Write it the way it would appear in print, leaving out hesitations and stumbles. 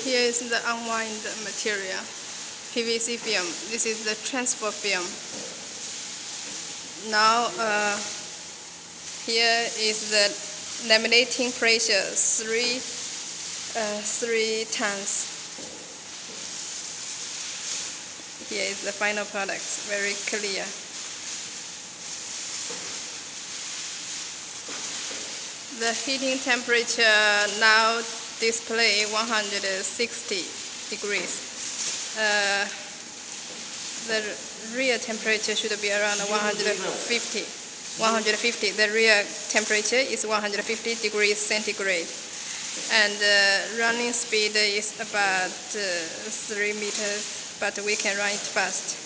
Here is the unwind material, PVC film. This is the transfer film. Now here is the laminating pressure, 3 tons. Here is the final product, very clear. The heating temperature now display 160 degrees. The real temperature should be around 150. The real temperature is 150 degrees centigrade. And running speed is about 3 meters, but we can run it fast.